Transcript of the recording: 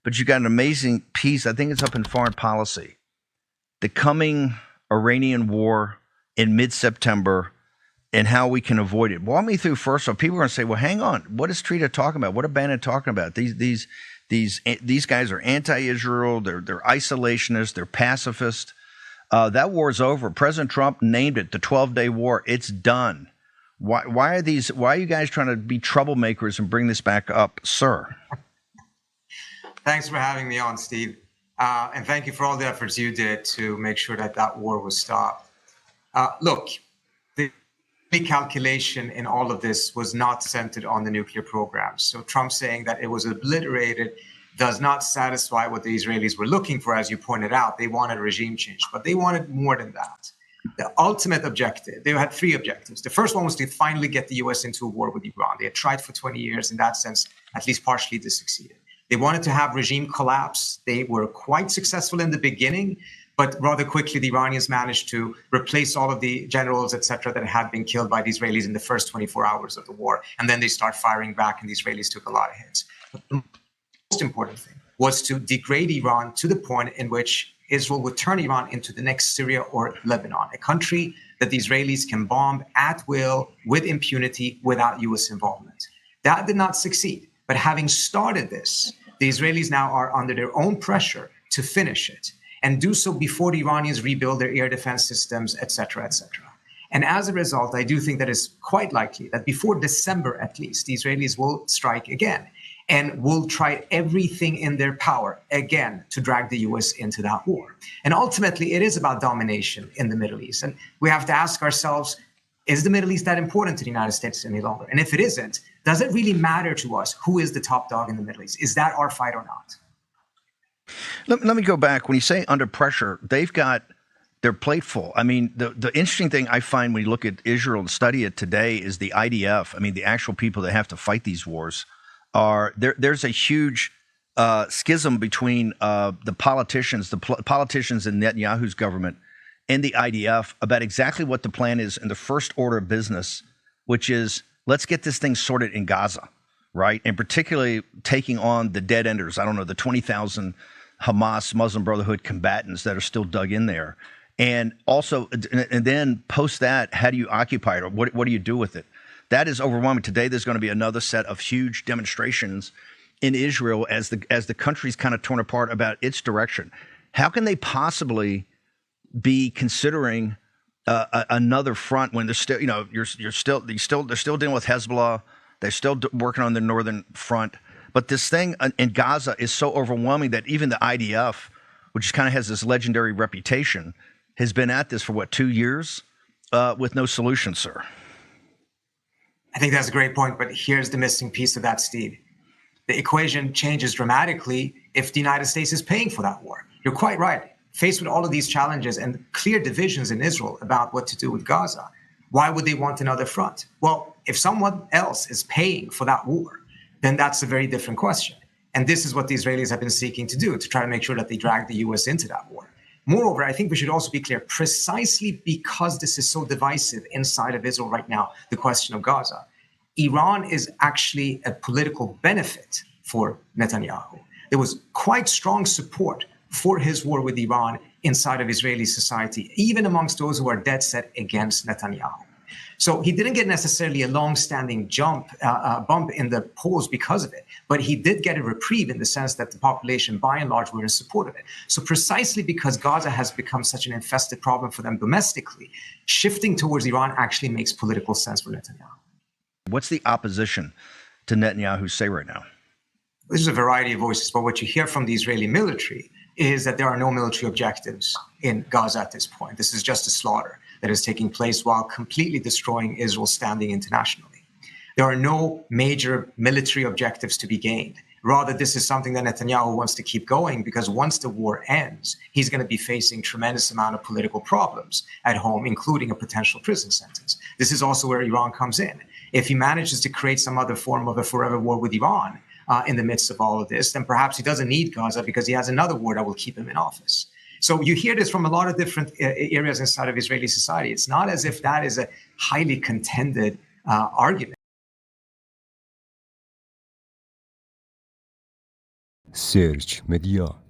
but you got an amazing piece. I think it's up in Foreign Policy. The coming Iranian war in mid-September and how we can avoid it. Walk me through first. So people are going to say, well, hang on. What is Theresa talking about? What are Bannon talking about? These guys are anti-Israel. They're isolationists. They're pacifist. That war is over. President Trump named it the 12-day war. It's done. Why are you guys trying to be troublemakers and bring this back up, sir? Thanks for having me on, Steve. And thank you for all the efforts you did to make sure that war was stopped. Look, the calculation in all of this was not centered on the nuclear program. So Trump saying that it was obliterated does not satisfy what the Israelis were looking for, as you pointed out. They wanted a regime change, but they wanted more than that. The ultimate objective, they had three objectives. The first one was to finally get the US into a war with Iran. They had tried for 20 years. In that sense, at least partially, they succeeded. They wanted to have regime collapse. They were quite successful in the beginning, but rather quickly, the Iranians managed to replace all of the generals, et cetera, that had been killed by the Israelis in the first 24 hours of the war. And then they start firing back, and the Israelis took a lot of hits. But the most important thing was to degrade Iran to the point in which Israel would turn Iran into the next Syria or Lebanon, a country that the Israelis can bomb at will with impunity without US involvement. That did not succeed. But having started this, the Israelis now are under their own pressure to finish it and do so before the Iranians rebuild their air defense systems, et cetera, et cetera. And as a result, I do think that it's quite likely that before December, at least, the Israelis will strike again and will try everything in their power again to drag the US into that war. And ultimately, it is about domination in the Middle East. And we have to ask ourselves, is the Middle East that important to the United States any longer? And if it isn't, does it really matter to us who is the top dog in the Middle East? Is that our fight or not? Let me go back. When you say under pressure, they've got their plate full. I mean, the interesting thing I find when you look at Israel and study it today is the IDF. I mean, the actual people that have to fight these wars are there. There's a huge schism between the politicians in Netanyahu's government and the IDF about exactly what the plan is in the first order of business, which is let's get this thing sorted in Gaza, right? And particularly taking on the dead enders. I don't know, the 20,000 Hamas Muslim Brotherhood combatants that are still dug in there. And also, and then post that, how do you occupy it? Or what do you do with it? That is overwhelming. Today, there's going to be another set of huge demonstrations in Israel as the country's kind of torn apart about its direction. How can they possibly be considering another front when they're still, they're still dealing with Hezbollah, they're still working on the northern front, but this thing in Gaza is so overwhelming that even the IDF, which kind of has this legendary reputation, has been at this for 2 years with no solution, sir. I think that's a great point, but here's the missing piece of that, Steve. The equation changes dramatically if the United States is paying for that war. You're quite right. Faced with all of these challenges and clear divisions in Israel about what to do with Gaza, why would they want another front? Well, if someone else is paying for that war, then that's a very different question. And this is what the Israelis have been seeking to do, to try to make sure that they drag the US into that war. Moreover, I think we should also be clear, precisely because this is so divisive inside of Israel right now, the question of Gaza, Iran is actually a political benefit for Netanyahu. There was quite strong support for his war with Iran inside of Israeli society, even amongst those who are dead set against Netanyahu. So he didn't get necessarily a long-standing bump in the polls because of it, but he did get a reprieve in the sense that the population, by and large, were in support of it. So precisely because Gaza has become such an infested problem for them domestically, shifting towards Iran actually makes political sense for Netanyahu. What's the opposition to Netanyahu say right now? There's a variety of voices, but what you hear from the Israeli military is that there are no military objectives in Gaza at this point. This is just a slaughter that is taking place while completely destroying Israel's standing internationally. There are no major military objectives to be gained. Rather, this is something that Netanyahu wants to keep going because once the war ends, he's going to be facing tremendous amount of political problems at home, including a potential prison sentence. This is also where Iran comes in. If he manages to create some other form of a forever war with Iran, in the midst of all of this, then perhaps he doesn't need Gaza because he has another war that will keep him in office. So you hear this from a lot of different areas inside of Israeli society. It's not as if that is a highly contended argument. سرچ مدیا